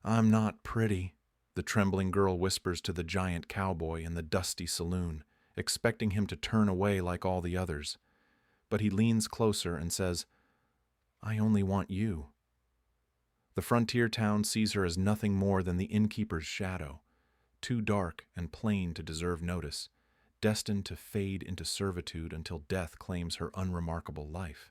I'm not pretty, the trembling girl whispers to the giant cowboy in the dusty saloon, expecting him to turn away like all the others. But he leans closer and says, I only want you. The frontier town sees her as nothing more than the innkeeper's shadow, too dark and plain to deserve notice, destined to fade into servitude until death claims her unremarkable life.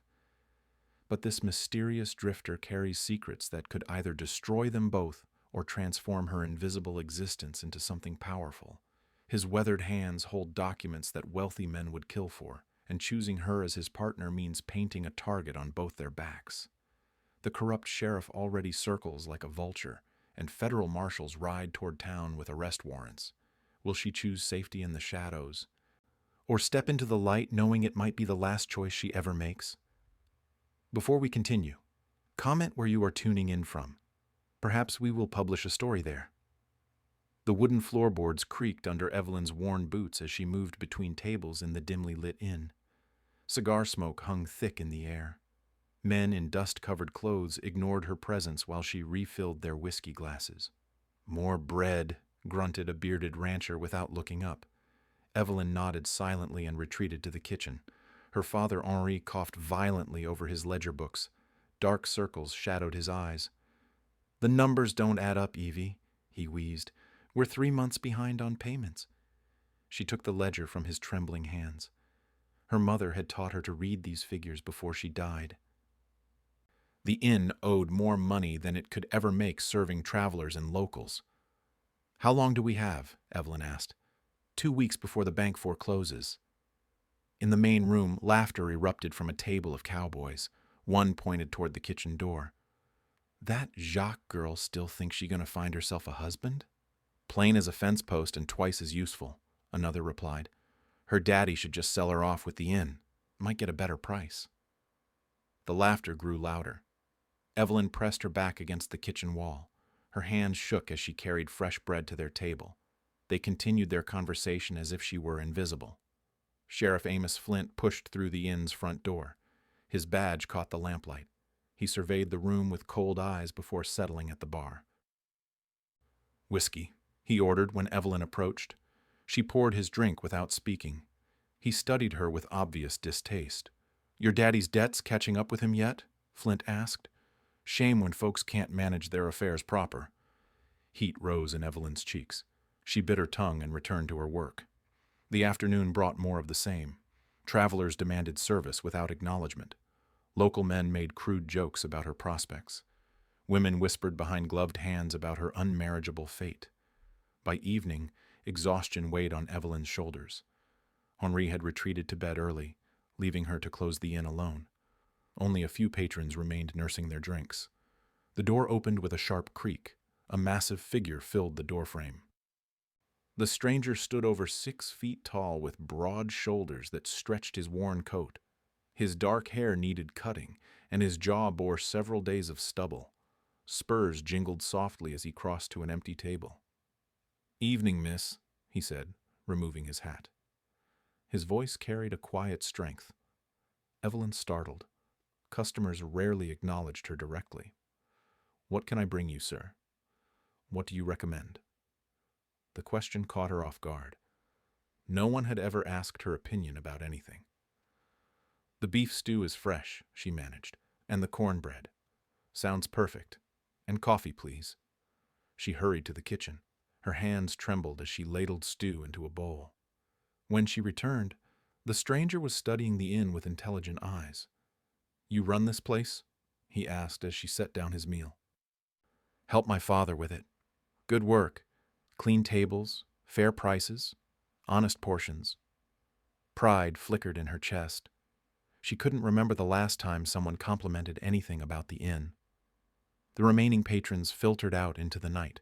But this mysterious drifter carries secrets that could either destroy them both or transform her invisible existence into something powerful. His weathered hands hold documents that wealthy men would kill for, and choosing her as his partner means painting a target on both their backs. The corrupt sheriff already circles like a vulture, and federal marshals ride toward town with arrest warrants. Will she choose safety in the shadows, or step into the light knowing it might be the last choice she ever makes? Before we continue, comment where you are tuning in from. Perhaps we will publish a story there. The wooden floorboards creaked under Evelyn's worn boots as she moved between tables in the dimly lit inn. Cigar smoke hung thick in the air. Men in dust-covered clothes ignored her presence while she refilled their whiskey glasses. More bread, grunted a bearded rancher without looking up. Evelyn nodded silently and retreated to the kitchen. Her father Henri coughed violently over his ledger books. Dark circles shadowed his eyes. The numbers don't add up, Evie, he wheezed. We're 3 months behind on payments. She took the ledger from his trembling hands. Her mother had taught her to read these figures before she died. The inn owed more money than it could ever make serving travelers and locals. How long do we have? Evelyn asked. 2 weeks before the bank forecloses. In the main room, laughter erupted from a table of cowboys. One pointed toward the kitchen door. That Jacques girl still thinks she's gonna find herself a husband? Plain as a fence post and twice as useful, another replied. Her daddy should just sell her off with the inn. Might get a better price. The laughter grew louder. Evelyn pressed her back against the kitchen wall. Her hands shook as she carried fresh bread to their table. They continued their conversation as if she were invisible. Sheriff Amos Flint pushed through the inn's front door. His badge caught the lamplight. He surveyed the room with cold eyes before settling at the bar. Whiskey, he ordered when Evelyn approached. She poured his drink without speaking. He studied her with obvious distaste. Your daddy's debts catching up with him yet? Flint asked. Shame when folks can't manage their affairs proper. Heat rose in Evelyn's cheeks. She bit her tongue and returned to her work. The afternoon brought more of the same. Travelers demanded service without acknowledgement. Local men made crude jokes about her prospects. Women whispered behind gloved hands about her unmarriageable fate. By evening, exhaustion weighed on Evelyn's shoulders. Henri had retreated to bed early, leaving her to close the inn alone. Only a few patrons remained nursing their drinks. The door opened with a sharp creak. A massive figure filled the doorframe. The stranger stood over 6 feet tall with broad shoulders that stretched his worn coat. His dark hair needed cutting, and his jaw bore several days of stubble. Spurs jingled softly as he crossed to an empty table. Evening, miss, he said, removing his hat. His voice carried a quiet strength. Evelyn startled. Customers rarely acknowledged her directly. What can I bring you, sir? What do you recommend? The question caught her off guard. No one had ever asked her opinion about anything. The beef stew is fresh, she managed, and the cornbread. Sounds perfect. And coffee, please. She hurried to the kitchen. Her hands trembled as she ladled stew into a bowl. When she returned, the stranger was studying the inn with intelligent eyes. You run this place? He asked as she set down his meal. Help my father with it. Good work. Clean tables, fair prices, honest portions. Pride flickered in her chest. She couldn't remember the last time someone complimented anything about the inn. The remaining patrons filtered out into the night.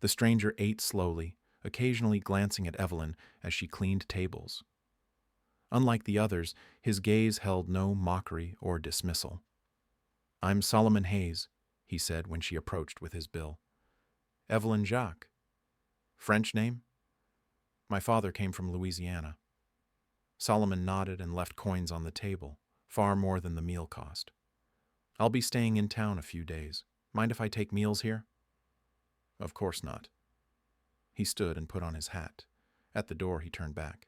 The stranger ate slowly, occasionally glancing at Evelyn as she cleaned tables. Unlike the others, his gaze held no mockery or dismissal. I'm Solomon Hayes, he said when she approached with his bill. Evelyn Jacques. French name? My father came from Louisiana. Solomon nodded and left coins on the table, far more than the meal cost. I'll be staying in town a few days. Mind if I take meals here? Of course not. He stood and put on his hat. At the door, he turned back.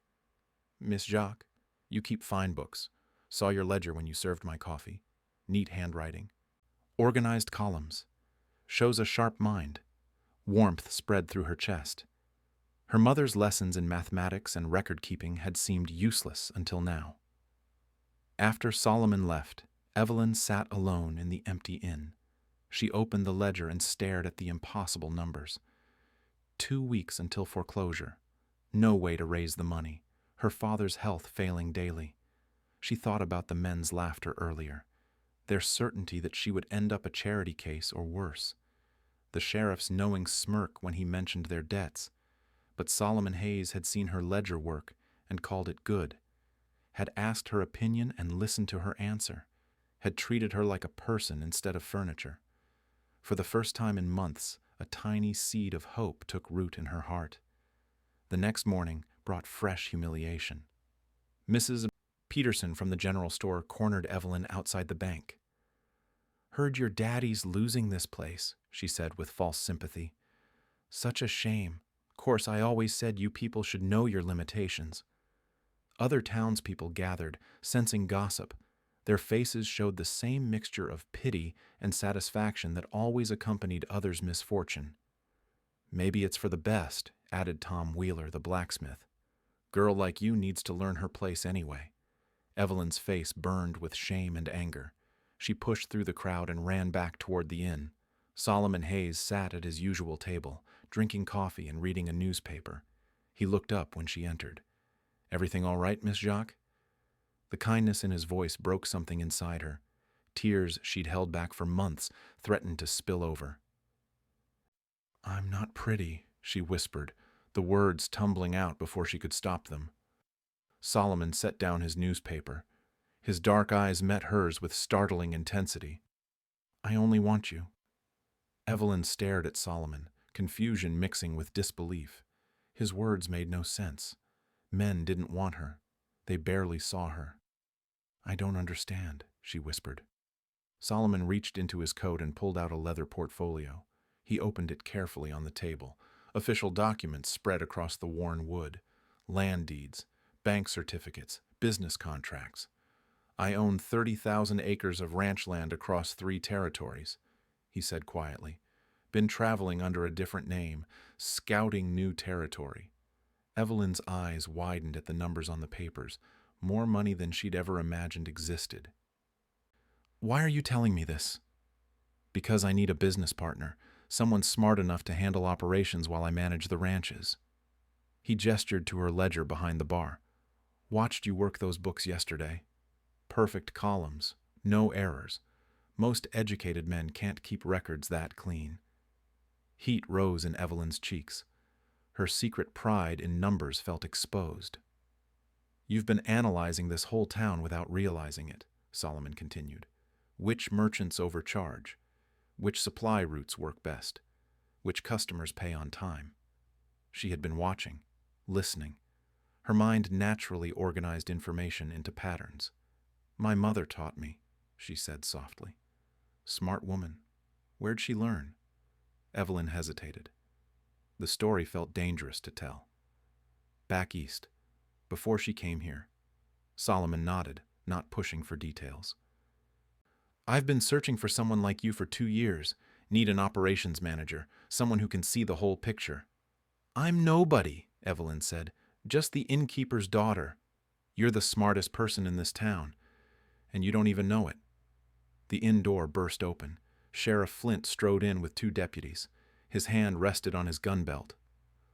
Miss Jacques, you keep fine books. Saw your ledger when you served my coffee. Neat handwriting. Organized columns. Shows a sharp mind. Warmth spread through her chest. Her mother's lessons in mathematics and record-keeping had seemed useless until now. After Solomon left, Evelyn sat alone in the empty inn. She opened the ledger and stared at the impossible numbers. 2 weeks until foreclosure. No way to raise the money. Her father's health failing daily. She thought about the men's laughter earlier. Their certainty that she would end up a charity case or worse. The sheriff's knowing smirk when he mentioned their debts. But Solomon Hayes had seen her ledger work and called it good. Had asked her opinion and listened to her answer. Had treated her like a person instead of furniture. For the first time in months, a tiny seed of hope took root in her heart. The next morning brought fresh humiliation. Mrs. Peterson from the general store cornered Evelyn outside the bank. Heard your daddy's losing this place, she said with false sympathy. Such a shame. Course, I always said you people should know your limitations. Other townspeople gathered, sensing gossip. Their faces showed the same mixture of pity and satisfaction that always accompanied others' misfortune. Maybe it's for the best, added Tom Wheeler, the blacksmith. Girl like you needs to learn her place anyway. Evelyn's face burned with shame and anger. She pushed through the crowd and ran back toward the inn. Solomon Hayes sat at his usual table, drinking coffee and reading a newspaper. He looked up when she entered. Everything all right, Miss Jacques? The kindness in his voice broke something inside her. Tears she'd held back for months threatened to spill over. I'm not pretty, she whispered, the words tumbling out before she could stop them. Solomon set down his newspaper. His dark eyes met hers with startling intensity. I only want you. Evelyn stared at Solomon, confusion mixing with disbelief. His words made no sense. Men didn't want her. They barely saw her. I don't understand, she whispered. Solomon reached into his coat and pulled out a leather portfolio. He opened it carefully on the table. Official documents spread across the worn wood. Land deeds, bank certificates, business contracts. I own 30,000 acres of ranch land across 3 territories, he said quietly. Been traveling under a different name, scouting new territory. Evelyn's eyes widened at the numbers on the papers, more money than she'd ever imagined existed. Why are you telling me this? Because I need a business partner, someone smart enough to handle operations while I manage the ranches. He gestured to her ledger behind the bar. Watched you work those books yesterday. Perfect columns, no errors. Most educated men can't keep records that clean. Heat rose in Evelyn's cheeks. Her secret pride in numbers felt exposed. You've been analyzing this whole town without realizing it, Solomon continued. Which merchants overcharge? Which supply routes work best? Which customers pay on time? She had been watching, listening. Her mind naturally organized information into patterns. My mother taught me, she said softly. Smart woman. Where'd she learn? Evelyn hesitated. The story felt dangerous to tell. Back east, before she came here. Solomon nodded, not pushing for details. I've been searching for someone like you for 2 years. Need an operations manager, someone who can see the whole picture. I'm nobody, Evelyn said, just the innkeeper's daughter. You're the smartest person in this town, and you don't even know it. The inn door burst open. Sheriff Flint strode in with 2 deputies. His hand rested on his gun belt.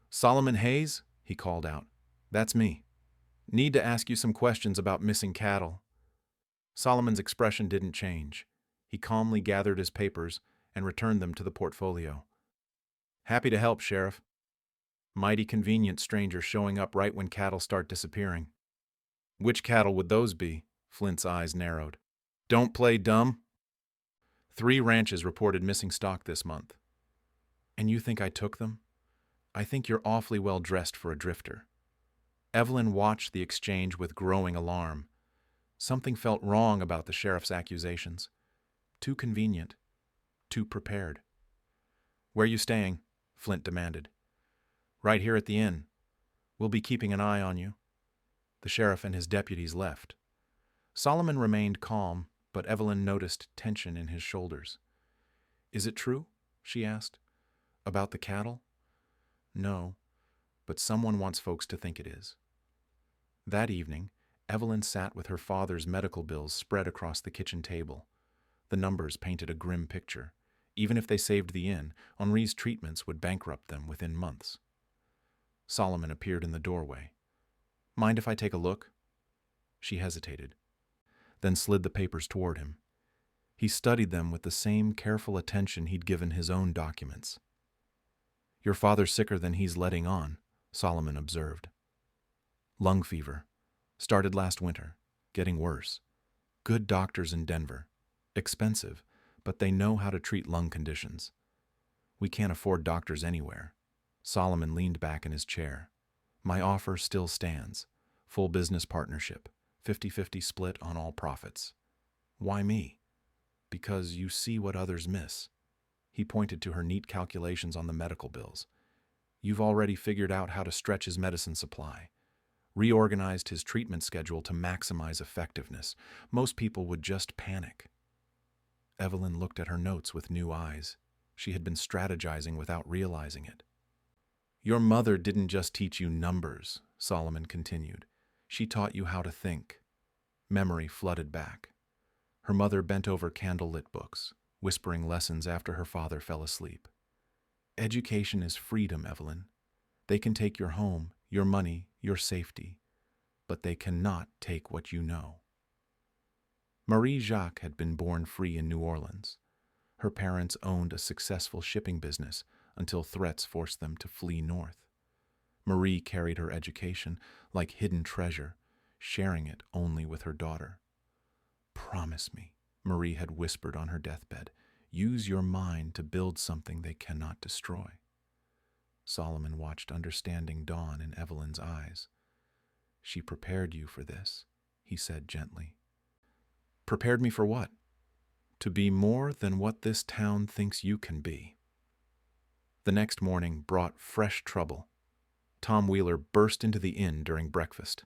Solomon Hayes, he called out. That's me. Need to ask you some questions about missing cattle. Solomon's expression didn't change. He calmly gathered his papers and returned them to the portfolio. Happy to help, Sheriff. Mighty convenient stranger showing up right when cattle start disappearing. Which cattle would those be? Flint's eyes narrowed. Don't play dumb. 3 ranches reported missing stock this month. And you think I took them? I think you're awfully well dressed for a drifter. Evelyn watched the exchange with growing alarm. Something felt wrong about the sheriff's accusations. Too convenient. Too prepared. Where you staying? Flint demanded. Right here at the inn. We'll be keeping an eye on you. The sheriff and his deputies left. Solomon remained calm, but Evelyn noticed tension in his shoulders. Is it true? She asked. About the cattle? No, but someone wants folks to think it is. That evening, Evelyn sat with her father's medical bills spread across the kitchen table. The numbers painted a grim picture. Even if they saved the inn, Henri's treatments would bankrupt them within months. Solomon appeared in the doorway. Mind if I take a look? She hesitated, then slid the papers toward him. He studied them with the same careful attention he'd given his own documents. Your father's sicker than he's letting on, Solomon observed. Lung fever. Started last winter. Getting worse. Good doctors in Denver. Expensive, but they know how to treat lung conditions. We can't afford doctors anywhere. Solomon leaned back in his chair. My offer still stands. Full business partnership. 50-50 split on all profits. Why me? Because you see what others miss. He pointed to her neat calculations on the medical bills. You've already figured out how to stretch his medicine supply. Reorganized his treatment schedule to maximize effectiveness. Most people would just panic. Evelyn looked at her notes with new eyes. She had been strategizing without realizing it. Your mother didn't just teach you numbers, Solomon continued. She taught you how to think. Memory flooded back. Her mother bent over candlelit books, whispering lessons after her father fell asleep. Education is freedom, Evelyn. They can take your home, your money, your safety, but they cannot take what you know. Marie Jacques had been born free in New Orleans. Her parents owned a successful shipping business until threats forced them to flee north. Marie carried her education like hidden treasure, sharing it only with her daughter. Promise me, Marie had whispered on her deathbed, use your mind to build something they cannot destroy. Solomon watched understanding dawn in Evelyn's eyes. She prepared you for this, he said gently. Prepared me for what? To be more than what this town thinks you can be. The next morning brought fresh trouble. Tom Wheeler burst into the inn during breakfast.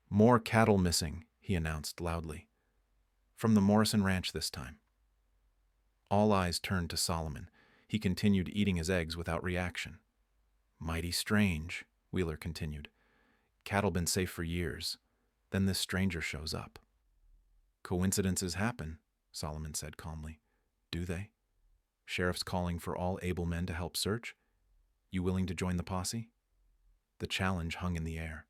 More cattle missing, he announced loudly. From the Morrison Ranch this time. All eyes turned to Solomon. He continued eating his eggs without reaction. Mighty strange, Wheeler continued. Cattle been safe for years. Then this stranger shows up. Coincidences happen, Solomon said calmly. Do they? Sheriff's calling for all able men to help search? You willing to join the posse? The challenge hung in the air.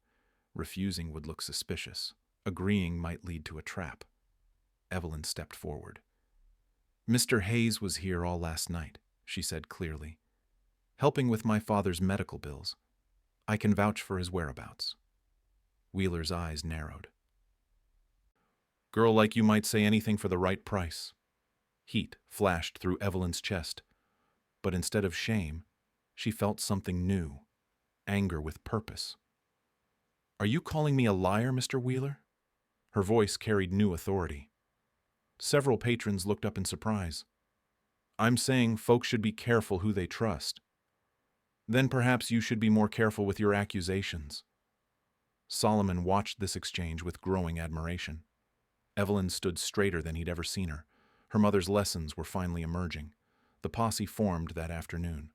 Refusing would look suspicious. Agreeing might lead to a trap. Evelyn stepped forward. Mr. Hayes was here all last night, she said clearly. Helping with my father's medical bills. I can vouch for his whereabouts. Wheeler's eyes narrowed. Girl like you might say anything for the right price. Heat flashed through Evelyn's chest. But instead of shame, she felt something new. Anger with purpose. Are you calling me a liar, Mr. Wheeler? Her voice carried new authority. Several patrons looked up in surprise. I'm saying folks should be careful who they trust. Then perhaps you should be more careful with your accusations. Solomon watched this exchange with growing admiration. Evelyn stood straighter than he'd ever seen her. Her mother's lessons were finally emerging. The posse formed that afternoon.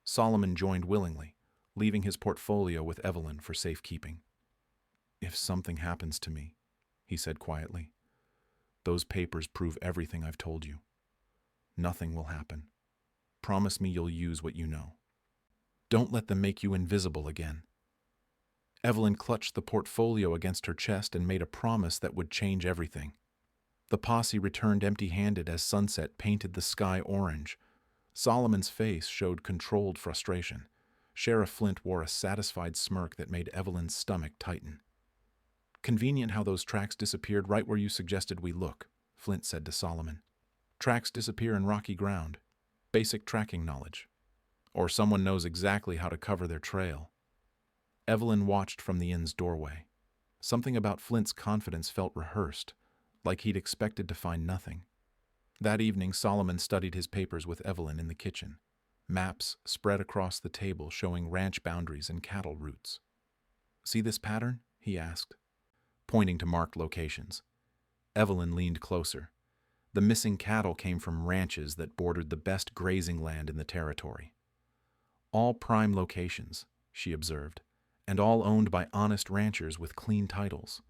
Solomon joined willingly, leaving his portfolio with Evelyn for safekeeping. If something happens to me, he said quietly, those papers prove everything I've told you. Nothing will happen. Promise me you'll use what you know. Don't let them make you invisible again. Evelyn clutched the portfolio against her chest and made a promise that would change everything. The posse returned empty-handed as sunset painted the sky orange. Solomon's face showed controlled frustration. Sheriff Flint wore a satisfied smirk that made Evelyn's stomach tighten. Convenient how those tracks disappeared right where you suggested we look, Flint said to Solomon. Tracks disappear in rocky ground. Basic tracking knowledge. Or someone knows exactly how to cover their trail. Evelyn watched from the inn's doorway. Something about Flint's confidence felt rehearsed, like he'd expected to find nothing. That evening, Solomon studied his papers with Evelyn in the kitchen. Maps spread across the table showing ranch boundaries and cattle routes. "See this pattern?" he asked, pointing to marked locations. Evelyn leaned closer. The missing cattle came from ranches that bordered the best grazing land in the territory. "All prime locations," she observed, "and all owned by honest ranchers with clean titles.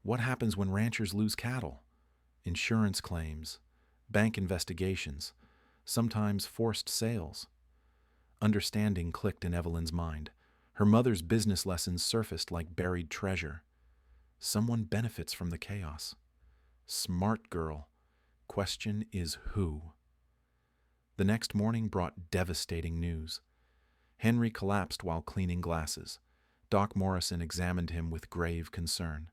What happens when ranchers lose cattle? Insurance claims, bank investigations, sometimes forced sales." Understanding clicked in Evelyn's mind. Her mother's business lessons surfaced like buried treasure. Someone benefits from the chaos. Smart girl. Question is who? The next morning brought devastating news. Henry collapsed while cleaning glasses. Doc Morrison examined him with grave concern.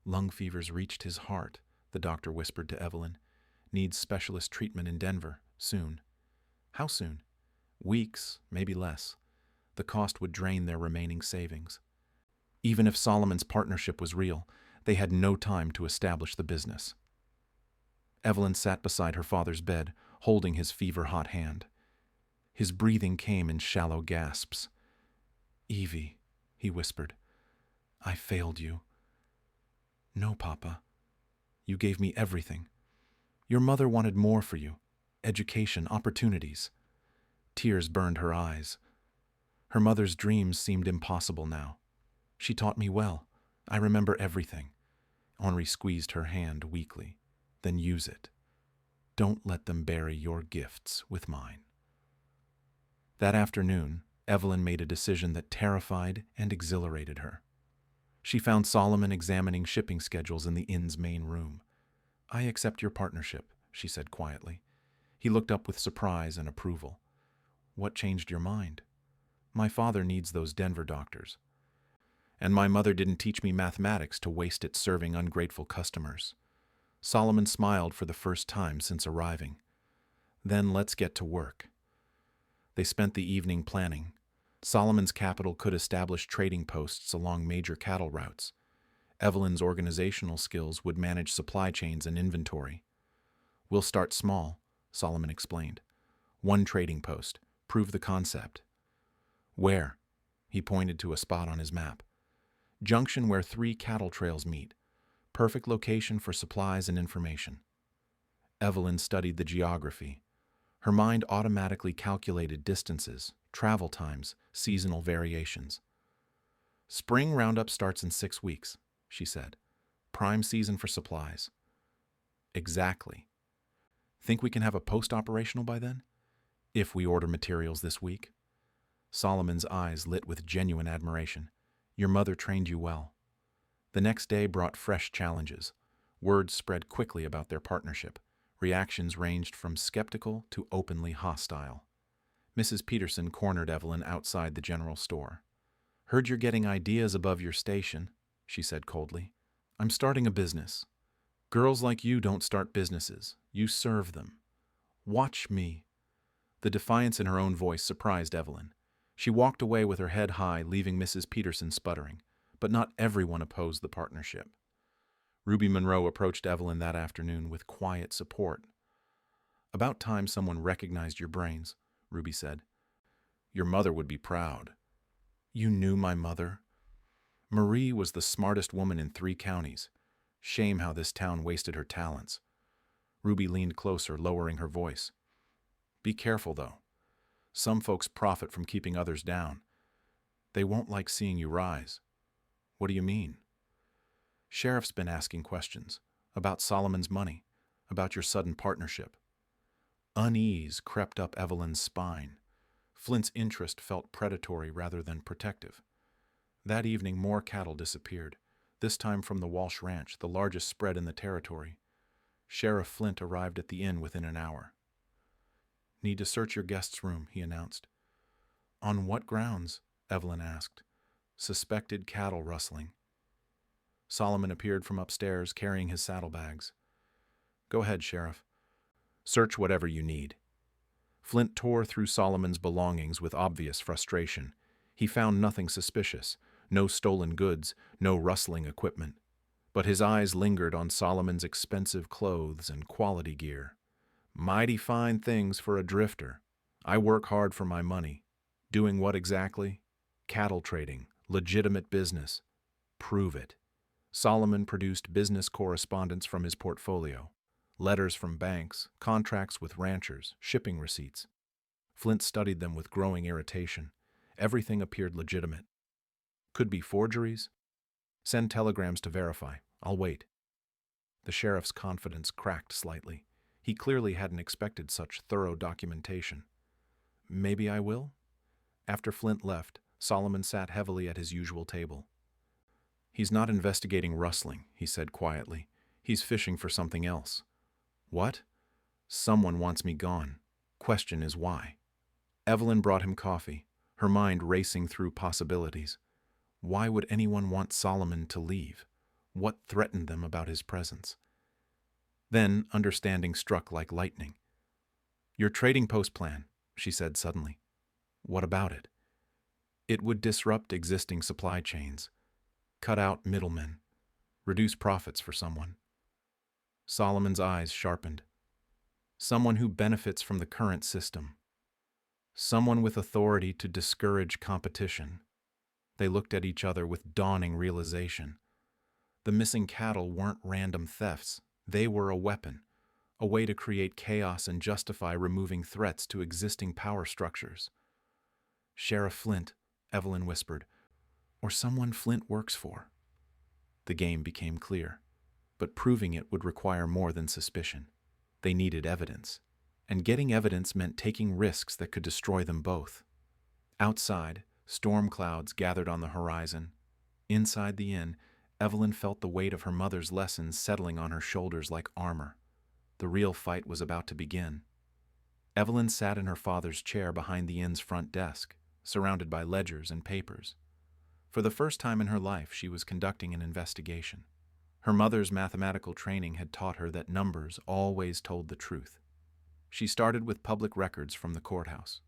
"Lung fever's reached his heart," the doctor whispered to Evelyn. "Needs specialist treatment in Denver, soon." "How soon?" "Weeks, maybe less. The cost would drain their remaining savings." Even if Solomon's partnership was real, they had no time to establish the business. Evelyn sat beside her father's bed, holding his fever-hot hand. His breathing came in shallow gasps. "Evie," he whispered, "I failed you." "No, Papa. You gave me everything. Your mother wanted more for you. Education, opportunities." Tears burned her eyes. Her mother's dreams seemed impossible now. "She taught me well. I remember everything." Henri squeezed her hand weakly. "Then use it. Don't let them bury your gifts with mine." That afternoon, Evelyn made a decision that terrified and exhilarated her. She found Solomon examining shipping schedules in the inn's main room. "I accept your partnership," she said quietly. He looked up with surprise and approval. "What changed your mind?" "My father needs those Denver doctors. And my mother didn't teach me mathematics to waste it serving ungrateful customers." Solomon smiled for the first time since arriving. "Then let's get to work." They spent the evening planning. Solomon's capital could establish trading posts along major cattle routes. Evelyn's organizational skills would manage supply chains and inventory. "We'll start small," Solomon explained. "One trading post. Prove the concept." "Where?" He pointed to a spot on his map. "Junction where 3 cattle trails meet. Perfect location for supplies and information." Evelyn studied the geography. Her mind automatically calculated distances, travel times, seasonal variations. "Spring roundup starts in 6 weeks," she said. "Prime season for supplies." "Exactly. Think we can have a post operational by then?" "If we order materials this week." Solomon's eyes lit with genuine admiration. "Your mother trained you well." The next day brought fresh challenges. Word spread quickly about their partnership. Reactions ranged from skeptical to openly hostile. Mrs. Peterson cornered Evelyn outside the general store. "Heard you're getting ideas above your station," she said coldly. "I'm starting a business. Girls like you don't start businesses. You serve them. Watch me." The defiance in her own voice surprised Evelyn. She walked away with her head high, leaving Mrs. Peterson sputtering. But not everyone opposed the partnership. Ruby Monroe approached Evelyn that afternoon with quiet support. "About time someone recognized your brains," Ruby said. "Your mother would be proud." "You knew my mother?" "Marie was the smartest woman in 3 counties. Shame how this town wasted her talents." Ruby leaned closer, lowering her voice. "Be careful, though. Some folks profit from keeping others down. They won't like seeing you rise." "What do you mean?" "Sheriff's been asking questions. About Solomon's money. About your sudden partnership." Unease crept up Evelyn's spine. Flint's interest felt predatory rather than protective. That evening more cattle disappeared, this time from the Walsh Ranch, the largest spread in the territory. Sheriff Flint arrived at the inn within an hour. "Need to search your guest's room," he announced. "On what grounds?" Evelyn asked. "Suspected cattle rustling." Solomon appeared from upstairs carrying his saddlebags. "Go ahead, Sheriff. Search whatever you need." Flint tore through Solomon's belongings with obvious frustration. He found nothing suspicious, no stolen goods, no rustling equipment. But his eyes lingered on Solomon's expensive clothes and quality gear. Mighty fine things for a drifter. I work hard for my money. Doing what exactly? Cattle trading, legitimate business. Prove it. Solomon produced business correspondence from his portfolio, letters from banks, contracts with ranchers, shipping receipts. Flint studied them with growing irritation. Everything appeared legitimate. Could be forgeries? Send telegrams to verify. I'll wait. The sheriff's confidence cracked slightly. He clearly hadn't expected such thorough documentation. Maybe I will? After Flint left, Solomon sat heavily at his usual table. He's not investigating rustling, he said quietly. He's fishing for something else. What? Someone wants me gone. Question is why? Evelyn brought him coffee, her mind racing through possibilities. Why would anyone want Solomon to leave? What threatened them about his presence? Then understanding struck like lightning. Your trading post plan, she said suddenly. What about it? It would disrupt existing supply chains, cut out middlemen, reduce profits for someone. Solomon's eyes sharpened. Someone who benefits from the current system. Someone with authority to discourage competition. They looked at each other with dawning realization. The missing cattle weren't random thefts. They were a weapon, a way to create chaos and justify removing threats to existing power structures. Sheriff Flint, Evelyn whispered, or someone Flint works for. The game became clear, but proving it would require more than suspicion. They needed evidence, and getting evidence meant taking risks that could destroy them both. Outside, storm clouds gathered on the horizon. Inside the inn, Evelyn felt the weight of her mother's lessons settling on her shoulders like armor. The real fight was about to begin. Evelyn sat in her father's chair behind the inn's front desk, surrounded by ledgers and papers. For the first time in her life, she was conducting an investigation. Her mother's mathematical training had taught her that numbers always told the truth. She started with public records from the courthouse.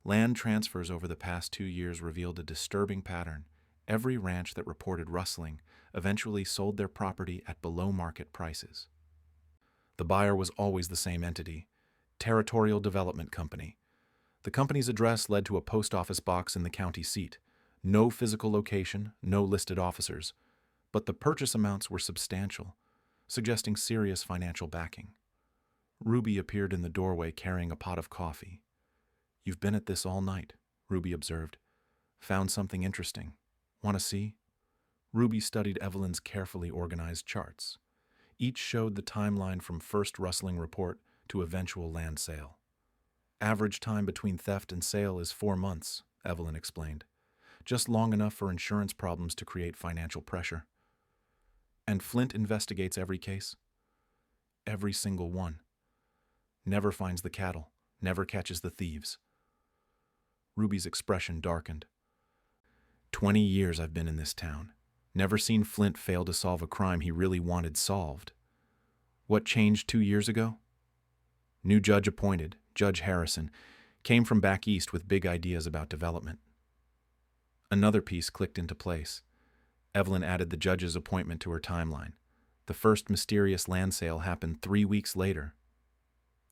Land transfers over the past 2 years revealed a disturbing pattern. Every ranch that reported rustling eventually sold their property at below-market prices. The buyer was always the same entity, Territorial Development Company. The company's address led to a post office box in the county seat. No physical location, no listed officers. But the purchase amounts were substantial, suggesting serious financial backing. Ruby appeared in the doorway carrying a pot of coffee. You've been at this all night, Ruby observed. Found something interesting. Want to see? Ruby studied Evelyn's carefully organized charts. Each showed the timeline from first rustling report to eventual land sale. Average time between theft and sale is 4 months, Evelyn explained. Just long enough for insurance problems to create financial pressure. And Flint investigates every case? Every single one. Never finds the cattle, never catches the thieves. Ruby's expression darkened. 20 years I've been in this town. Never seen Flint fail to solve a crime he really wanted solved. What changed 2 years ago? New judge appointed, Judge Harrison, came from back east with big ideas about development. Another piece clicked into place. Evelyn added the judge's appointment to her timeline. The first mysterious land sale happened 3 weeks later.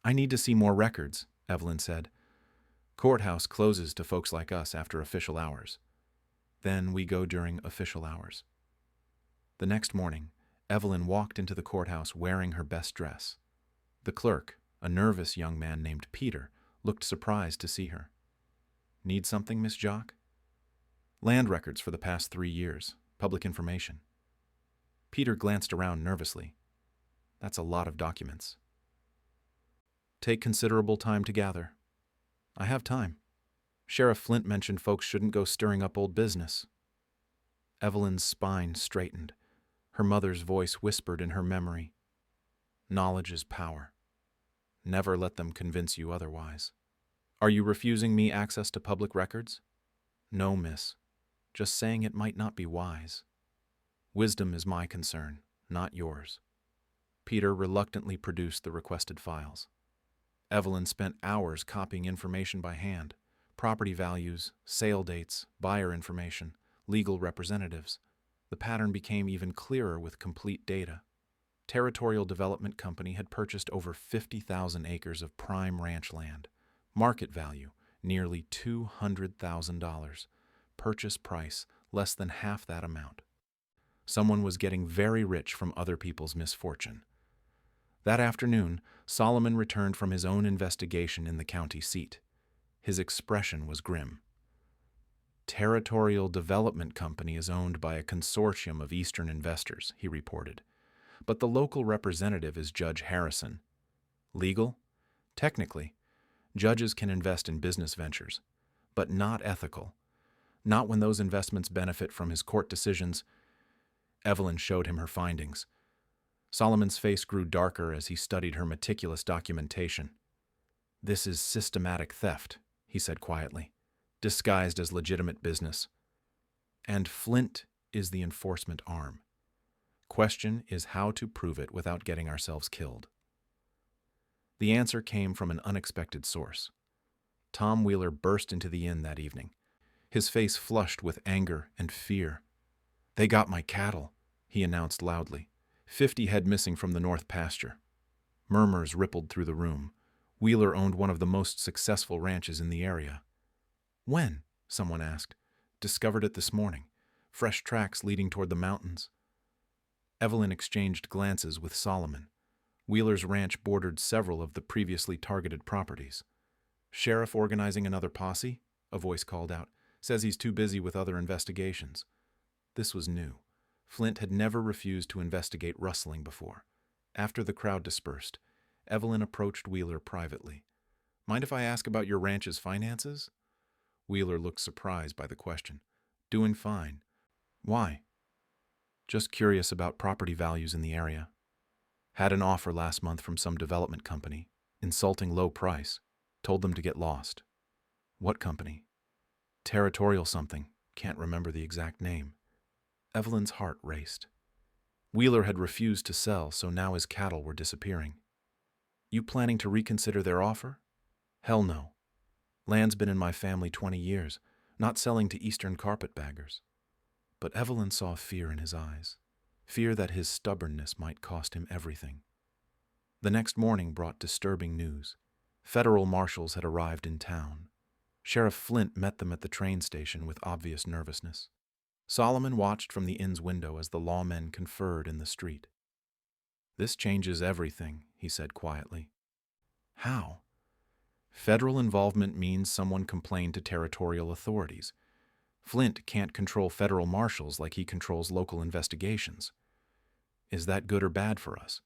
I need to see more records, Evelyn said. Courthouse closes to folks like us after official hours. Then we go during official hours. The next morning, Evelyn walked into the courthouse wearing her best dress. The clerk, a nervous young man named Peter, looked surprised to see her. Need something, Miss Jock? Land records for the past 3 years. Public information. Peter glanced around nervously. That's a lot of documents. Take considerable time to gather. I have time. Sheriff Flint mentioned folks shouldn't go stirring up old business. Evelyn's spine straightened. Her mother's voice whispered in her memory. Knowledge is power. Never let them convince you otherwise. Are you refusing me access to public records? No, miss. Just saying it might not be wise. Wisdom is my concern, not yours. Peter reluctantly produced the requested files. Evelyn spent hours copying information by hand. Property values, sale dates, buyer information, legal representatives. The pattern became even clearer with complete data. Territorial Development Company had purchased over 50,000 acres of prime ranch land, Market value, nearly $200,000. Purchase price, less than half that amount. Someone was getting very rich from other people's misfortune. That afternoon, Solomon returned from his own investigation in the county seat. His expression was grim. Territorial Development Company is owned by a consortium of Eastern investors, he reported. But the local representative is Judge Harrison. Legal? Technically, judges can invest in business ventures, but not ethical. Not when those investments benefit from his court decisions. Evelyn showed him her findings. Solomon's face grew darker as he studied her meticulous documentation. "This is systematic theft," he said quietly, "disguised as legitimate business. And Flint is the enforcement arm. Question is how to prove it without getting ourselves killed." The answer came from an unexpected source. Tom Wheeler burst into the inn that evening, his face flushed with anger and fear. "They got my cattle," he announced loudly. 50 head missing from the north pasture. Murmurs rippled through the room. Wheeler owned one of the most successful ranches in the area. "When?" someone asked. "Discovered it this morning. Fresh tracks leading toward the mountains." Evelyn exchanged glances with Solomon. Wheeler's ranch bordered several of the previously targeted properties. "Sheriff organizing another posse?" a voice called out. "Says he's too busy with other investigations." This was new. Flint had never refused to investigate rustling before. After the crowd dispersed, Evelyn approached Wheeler privately. "Mind if I ask about your ranch's finances?" Wheeler looked surprised by the question. "Doing fine." "Why?" "Just curious about property values in the area. Had an offer last month from some development company. Insulting low price. Told them to get lost." "What company?" "Territorial something. Can't remember the exact name." Evelyn's heart raced. Wheeler had refused to sell, so now his cattle were disappearing. "You planning to reconsider their offer?" "Hell no. Land's been in my family 20 years, not selling to Eastern carpetbaggers." But Evelyn saw fear in his eyes, fear that his stubbornness might cost him everything. The next morning brought disturbing news. Federal marshals had arrived in town. Sheriff Flint met them at the train station with obvious nervousness. Solomon watched from the inn's window as the lawmen conferred in the street. "This changes everything," he said quietly. "How?" "Federal involvement means someone complained to territorial authorities. Flint can't control federal marshals like he controls local investigations. Is that good or bad for us?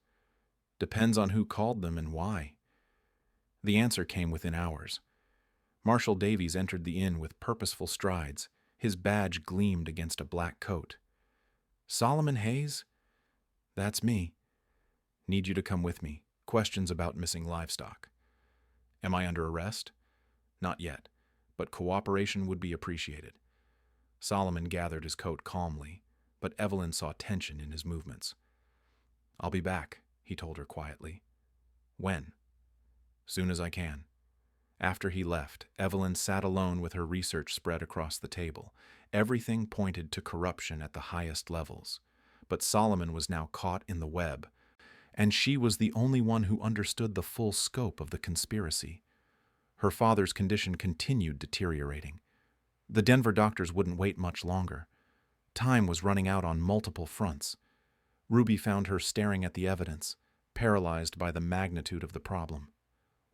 Depends on who called them and why." The answer came within hours. Marshal Davies entered the inn with purposeful strides. His badge gleamed against a black coat. "Solomon Hayes?" "That's me." "Need you to come with me. Questions about missing livestock." "Am I under arrest?" "Not yet, but cooperation would be appreciated." Solomon gathered his coat calmly, but Evelyn saw tension in his movements. "I'll be back," he told her quietly. "When?" "Soon as I can." After he left, Evelyn sat alone with her research spread across the table. Everything pointed to corruption at the highest levels. But Solomon was now caught in the web, and she was the only one who understood the full scope of the conspiracy. Her father's condition continued deteriorating. The Denver doctors wouldn't wait much longer. Time was running out on multiple fronts. Ruby found her staring at the evidence, paralyzed by the magnitude of the problem.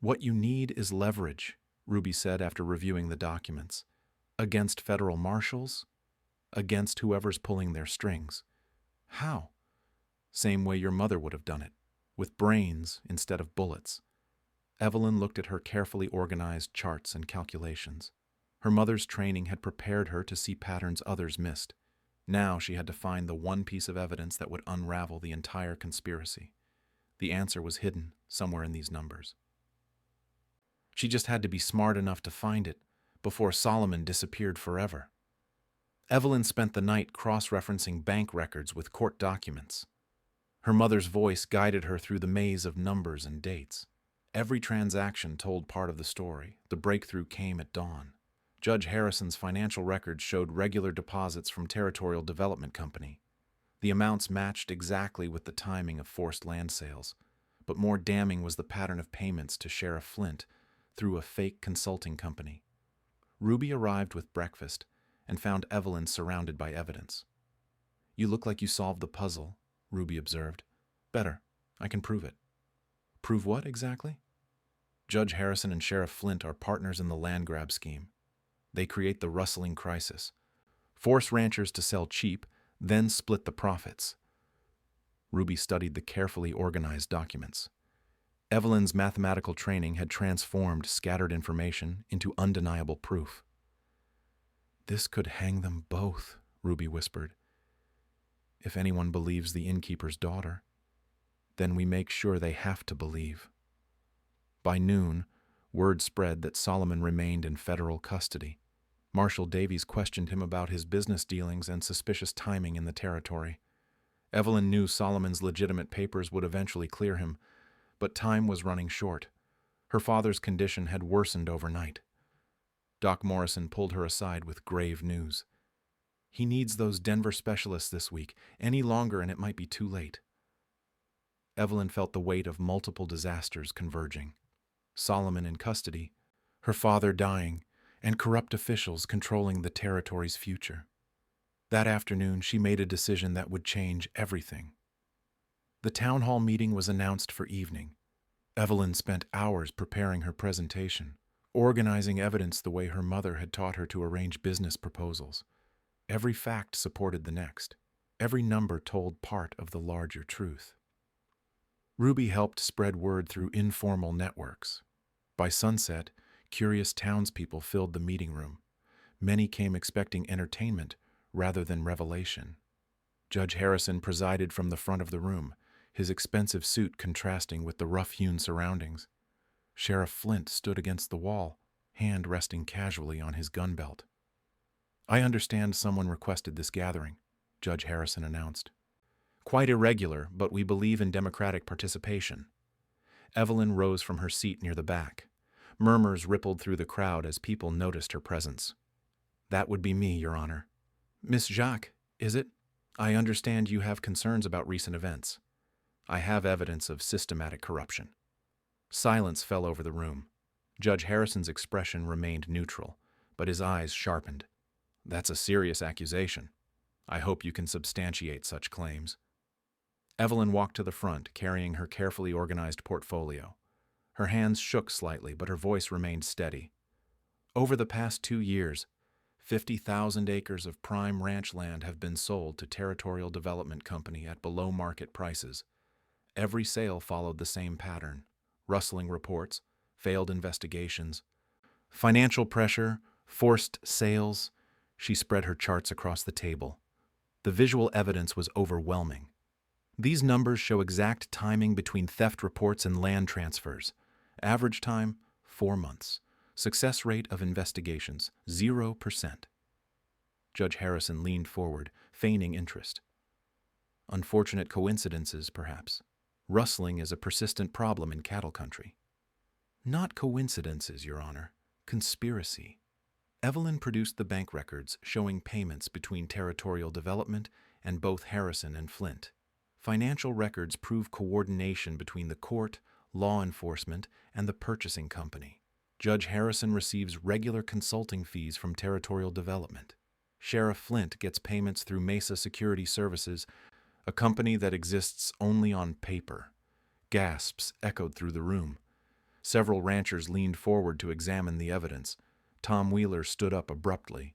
"What you need is leverage," Ruby said after reviewing the documents. "Against federal marshals? Against whoever's pulling their strings. How?" "Same way your mother would have done it, with brains instead of bullets." Evelyn looked at her carefully organized charts and calculations. Her mother's training had prepared her to see patterns others missed. Now she had to find the one piece of evidence that would unravel the entire conspiracy. The answer was hidden somewhere in these numbers. She just had to be smart enough to find it before Solomon disappeared forever. Evelyn spent the night cross-referencing bank records with court documents. Her mother's voice guided her through the maze of numbers and dates. Every transaction told part of the story. The breakthrough came at dawn. Judge Harrison's financial records showed regular deposits from Territorial Development Company. The amounts matched exactly with the timing of forced land sales. But more damning was the pattern of payments to Sheriff Flint. through a fake consulting company. Ruby arrived with breakfast and found Evelyn surrounded by evidence. "You look like you solved the puzzle," Ruby observed. "Better. I can prove it." "Prove what, exactly?" "Judge Harrison and Sheriff Flint are partners in the land grab scheme. They create the rustling crisis, force ranchers to sell cheap, then split the profits." Ruby studied the carefully organized documents. Evelyn's mathematical training had transformed scattered information into undeniable proof. "This could hang them both," Ruby whispered. "If anyone believes the innkeeper's daughter, then we make sure they have to believe." By noon, word spread that Solomon remained in federal custody. Marshal Davies questioned him about his business dealings and suspicious timing in the territory. Evelyn knew Solomon's legitimate papers would eventually clear him, but time was running short. Her father's condition had worsened overnight. Doc Morrison pulled her aside with grave news. "He needs those Denver specialists this week. Any longer and it might be too late." Evelyn felt the weight of multiple disasters converging. Solomon in custody, her father dying, and corrupt officials controlling the territory's future. That afternoon, she made a decision that would change everything. The town hall meeting was announced for evening. Evelyn spent hours preparing her presentation, organizing evidence the way her mother had taught her to arrange business proposals. Every fact supported the next. Every number told part of the larger truth. Ruby helped spread word through informal networks. By sunset, curious townspeople filled the meeting room. Many came expecting entertainment rather than revelation. Judge Harrison presided from the front of the room, his expensive suit contrasting with the rough-hewn surroundings. Sheriff Flint stood against the wall, hand resting casually on his gun belt. "I understand someone requested this gathering," Judge Harrison announced. "Quite irregular, but we believe in democratic participation." Evelyn rose from her seat near the back. Murmurs rippled through the crowd as people noticed her presence. "That would be me, Your Honor." "Miss Jacques, is it? I understand you have concerns about recent events." "I have evidence of systematic corruption." Silence fell over the room. Judge Harrison's expression remained neutral, but his eyes sharpened. "That's a serious accusation. I hope you can substantiate such claims." Evelyn walked to the front, carrying her carefully organized portfolio. Her hands shook slightly, but her voice remained steady. "Over the past 2 years, 50,000 acres of prime ranch land have been sold to Territorial Development Company at below-market prices. Every sale followed the same pattern: rustling reports, failed investigations, financial pressure, forced sales." She spread her charts across the table. The visual evidence was overwhelming. "These numbers show exact timing between theft reports and land transfers. Average time, 4 months. Success rate of investigations, 0%. Judge Harrison leaned forward, feigning interest. "Unfortunate coincidences, perhaps. Rustling is a persistent problem in cattle country." "Not coincidences, Your Honor. Conspiracy." Evelyn produced the bank records showing payments between Territorial Development and both Harrison and Flint. Financial records prove coordination between the court, law enforcement, and the purchasing company. Judge Harrison receives regular consulting fees from Territorial Development. Sheriff Flint gets payments through Mesa Security Services, a company that exists only on paper. Gasps echoed through the room. Several ranchers leaned forward to examine the evidence. Tom Wheeler stood up abruptly.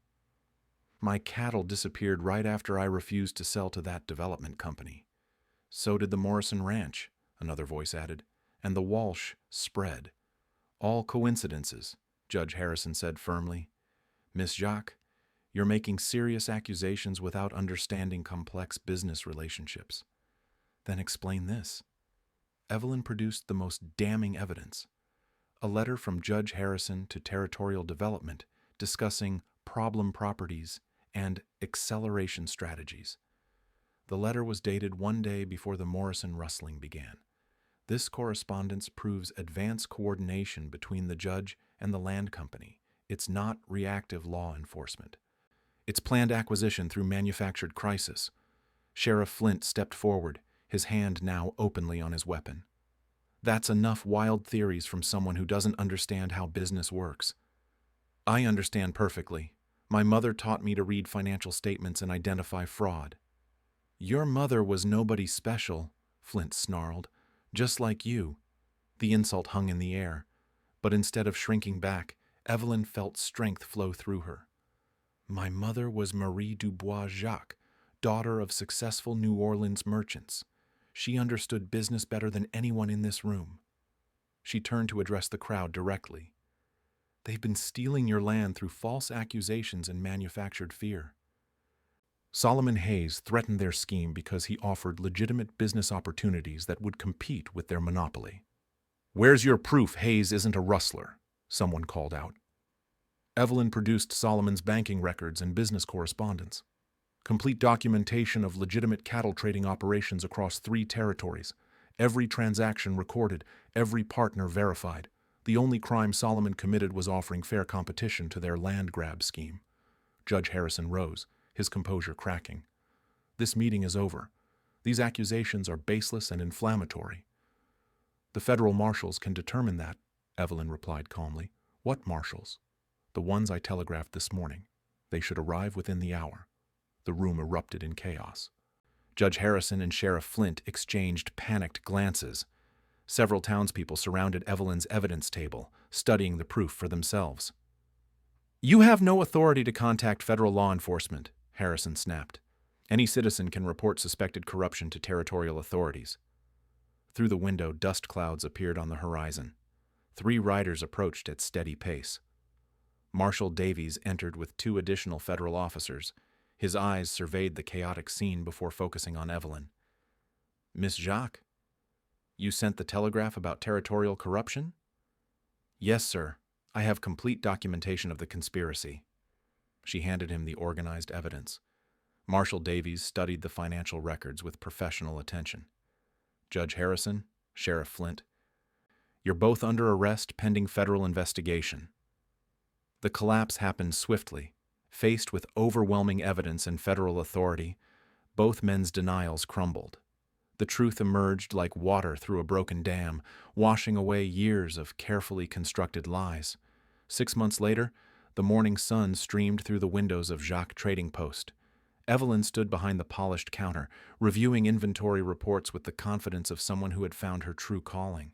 "My cattle disappeared right after I refused to sell to that development company." "So did the Morrison Ranch," another voice added, "and the Walsh spread." "All coincidences," Judge Harrison said firmly. "Miss Jacques, you're making serious accusations without understanding complex business relationships." "Then explain this." Evelyn produced the most damning evidence. A letter from Judge Harrison to Territorial Development discussing problem properties and acceleration strategies. The letter was dated 1 day before the Morrison rustling began. This correspondence proves advanced coordination between the judge and the land company. It's not reactive law enforcement. It's planned acquisition through manufactured crisis. Sheriff Flint stepped forward, his hand now openly on his weapon. That's enough wild theories from someone who doesn't understand how business works. I understand perfectly. My mother taught me to read financial statements and identify fraud. Your mother was nobody special, Flint snarled. Just like you. The insult hung in the air, but instead of shrinking back, Evelyn felt strength flow through her. My mother was Marie Dubois Jacques, daughter of successful New Orleans merchants. She understood business better than anyone in this room. She turned to address the crowd directly. They've been stealing your land through false accusations and manufactured fear. Solomon Hayes threatened their scheme because he offered legitimate business opportunities that would compete with their monopoly. Where's your proof Hayes isn't a rustler? Someone called out. Evelyn produced Solomon's banking records and business correspondence. Complete documentation of legitimate cattle trading operations across 3 territories. Every transaction recorded, every partner verified. The only crime Solomon committed was offering fair competition to their land grab scheme. Judge Harrison rose, his composure cracking. This meeting is over. These accusations are baseless and inflammatory. The federal marshals can determine that, Evelyn replied calmly. What marshals? The ones I telegraphed this morning. They should arrive within the hour. The room erupted in chaos. Judge Harrison and Sheriff Flint exchanged panicked glances. Several townspeople surrounded Evelyn's evidence table, studying the proof for themselves. You have no authority to contact federal law enforcement, Harrison snapped. Any citizen can report suspected corruption to territorial authorities. Through the window, dust clouds appeared on the horizon. 3 riders approached at steady pace. Marshal Davies entered with 2 additional federal officers. His eyes surveyed the chaotic scene before focusing on Evelyn. Miss Jacques, you sent the telegraph about territorial corruption? Yes, sir. I have complete documentation of the conspiracy. She handed him the organized evidence. Marshal Davies studied the financial records with professional attention. Judge Harrison, Sheriff Flint, you're both under arrest pending federal investigation. The collapse happened swiftly. Faced with overwhelming evidence and federal authority, both men's denials crumbled. The truth emerged like water through a broken dam, washing away years of carefully constructed lies. 6 months later, the morning sun streamed through the windows of Jacques' trading post. Evelyn stood behind the polished counter, reviewing inventory reports with the confidence of someone who had found her true calling.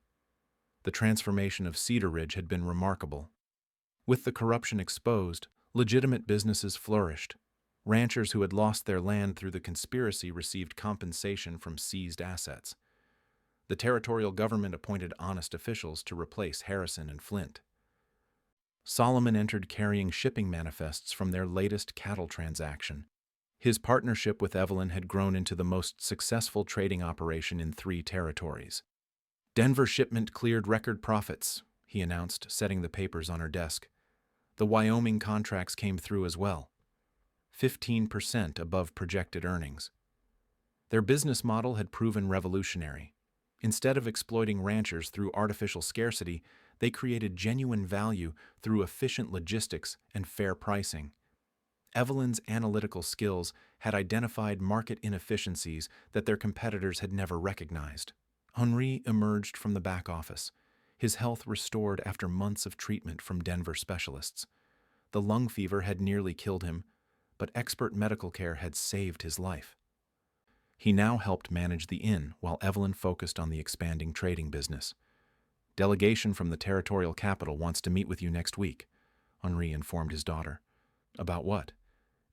The transformation of Cedar Ridge had been remarkable. With the corruption exposed, legitimate businesses flourished. Ranchers who had lost their land through the conspiracy received compensation from seized assets. The territorial government appointed honest officials to replace Harrison and Flint. Solomon entered carrying shipping manifests from their latest cattle transaction. His partnership with Evelyn had grown into the most successful trading operation in 3 territories. Denver shipment cleared record profits, he announced, setting the papers on her desk. The Wyoming contracts came through as well. 15% above projected earnings. Their business model had proven revolutionary. Instead of exploiting ranchers through artificial scarcity, they created genuine value through efficient logistics and fair pricing. Evelyn's analytical skills had identified market inefficiencies that their competitors had never recognized. Henri emerged from the back office, his health restored after months of treatment from Denver specialists. The lung fever had nearly killed him, but expert medical care had saved his life. He now helped manage the inn while Evelyn focused on the expanding trading business. Delegation from the territorial capital wants to meet with you next week, Henri informed his daughter. About what?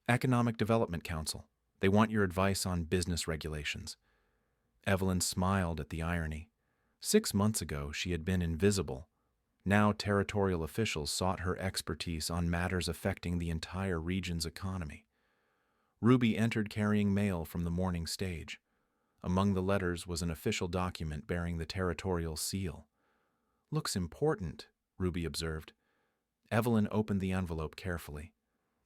Economic Development Council. They want your advice on business regulations. Evelyn smiled at the irony. 6 months ago, she had been invisible. Now territorial officials sought her expertise on matters affecting the entire region's economy. Ruby entered carrying mail from the morning stage. Among the letters was an official document bearing the territorial seal. Looks important, Ruby observed. Evelyn opened the envelope carefully.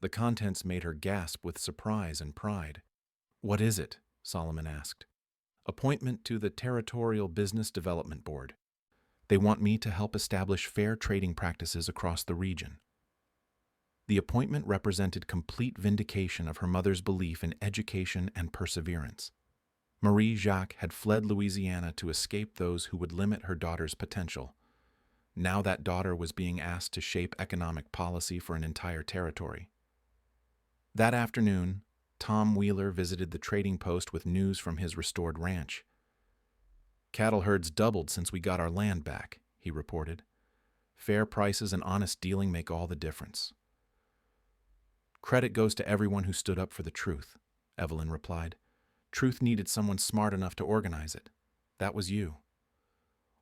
The contents made her gasp with surprise and pride. What is it? Solomon asked. Appointment to the Territorial Business Development Board. They want me to help establish fair trading practices across the region. The appointment represented complete vindication of her mother's belief in education and perseverance. Marie Jacques had fled Louisiana to escape those who would limit her daughter's potential. Now that daughter was being asked to shape economic policy for an entire territory. That afternoon, Tom Wheeler visited the trading post with news from his restored ranch. "Cattle herds doubled since we got our land back," he reported. "Fair prices and honest dealing make all the difference." "Credit goes to everyone who stood up for the truth," Evelyn replied. "Truth needed someone smart enough to organize it. That was you."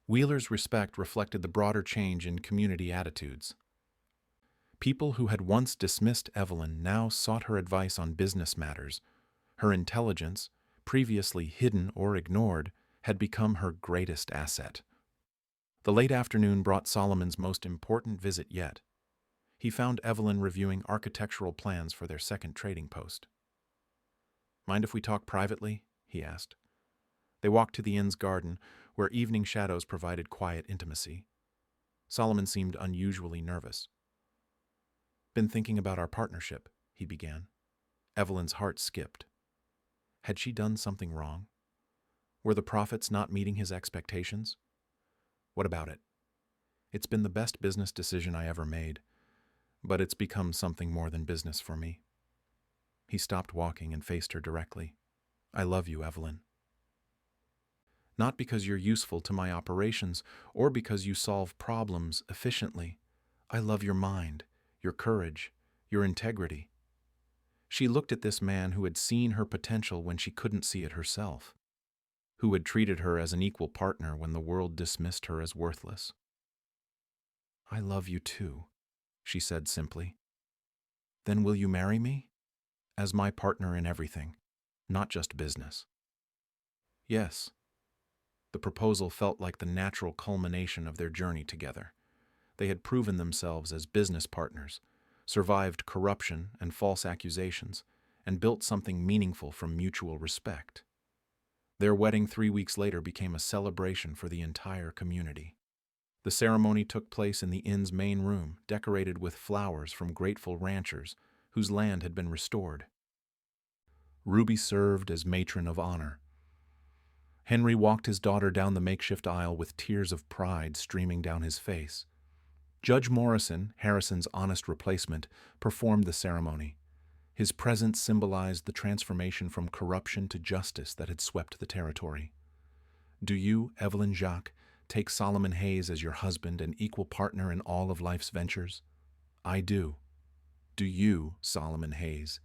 Wheeler's respect reflected the broader change in community attitudes. People who had once dismissed Evelyn now sought her advice on business matters. Her intelligence, previously hidden or ignored, had become her greatest asset. The late afternoon brought Solomon's most important visit yet. He found Evelyn reviewing architectural plans for their second trading post. "Mind if we talk privately?" he asked. They walked to the inn's garden, where evening shadows provided quiet intimacy. Solomon seemed unusually nervous. "Been thinking about our partnership," he began. Evelyn's heart skipped. Had she done something wrong? Were the profits not meeting his expectations? "What about it?" "It's been the best business decision I ever made, but it's become something more than business for me." He stopped walking and faced her directly. "I love you, Evelyn. Not because you're useful to my operations or because you solve problems efficiently. I love your mind, your courage, your integrity." She looked at this man who had seen her potential when she couldn't see it herself, who had treated her as an equal partner when the world dismissed her as worthless. "I love you too," she said simply. "Then will you marry me? As my partner in everything, not just business." "Yes." The proposal felt like the natural culmination of their journey together. They had proven themselves as business partners, survived corruption and false accusations, and built something meaningful from mutual respect. Their wedding 3 weeks later became a celebration for the entire community. The ceremony took place in the inn's main room, decorated with flowers from grateful ranchers whose land had been restored. Ruby served as matron of honor. Henry walked his daughter down the makeshift aisle with tears of pride streaming down his face. Judge Morrison, Harrison's honest replacement, performed the ceremony. His presence symbolized the transformation from corruption to justice that had swept the territory. "Do you, Evelyn Jacques, take Solomon Hayes as your husband and equal partner in all of life's ventures?" "I do." "Do you, Solomon Hayes,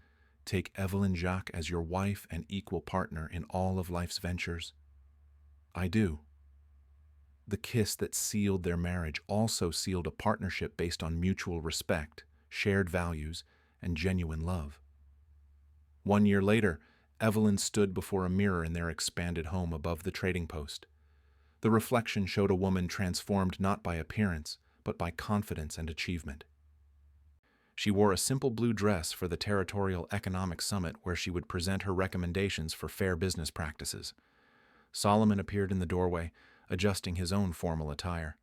take Evelyn Jacques as your wife and equal partner in all of life's ventures?" "I do." The kiss that sealed their marriage also sealed a partnership based on mutual respect, shared values, and genuine love. 1 year later, Evelyn stood before a mirror in their expanded home above the trading post. The reflection showed a woman transformed not by appearance, but by confidence and achievement. She wore a simple blue dress for the Territorial Economic Summit where she would present her recommendations for fair business practices. Solomon appeared in the doorway, adjusting his own formal attire.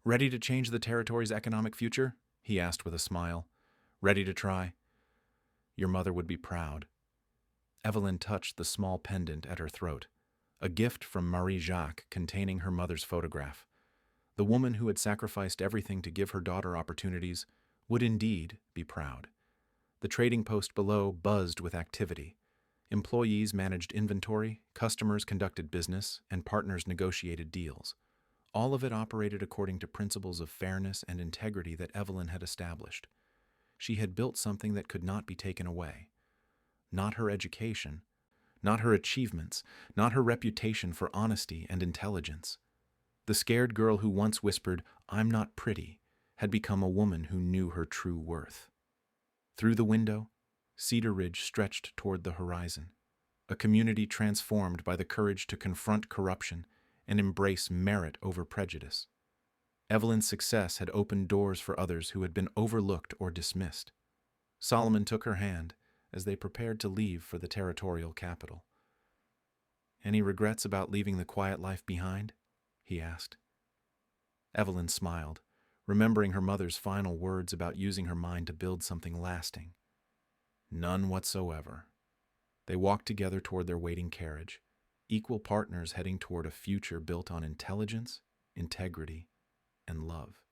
"Ready to change the territory's economic future?" he asked with a smile. "Ready to try?" "Your mother would be proud." Evelyn touched the small pendant at her throat, a gift from Marie Jacques containing her mother's photograph. The woman who had sacrificed everything to give her daughter opportunities would indeed be proud. The trading post below buzzed with activity. Employees managed inventory, customers conducted business, and partners negotiated deals. All of it operated according to principles of fairness and integrity that Evelyn had established. She had built something that could not be taken away. Not her education, not her achievements, not her reputation for honesty and intelligence. The scared girl who once whispered, "I'm not pretty," had become a woman who knew her true worth. Through the window, Cedar Ridge stretched toward the horizon, a community transformed by the courage to confront corruption and embrace merit over prejudice. Evelyn's success had opened doors for others who had been overlooked or dismissed. Solomon took her hand as they prepared to leave for the territorial capital. "Any regrets about leaving the quiet life behind?" he asked. Evelyn smiled, remembering her mother's final words about using her mind to build something lasting. "None whatsoever." They walked together toward their waiting carriage. equal partners heading toward a future built on intelligence, integrity, and love.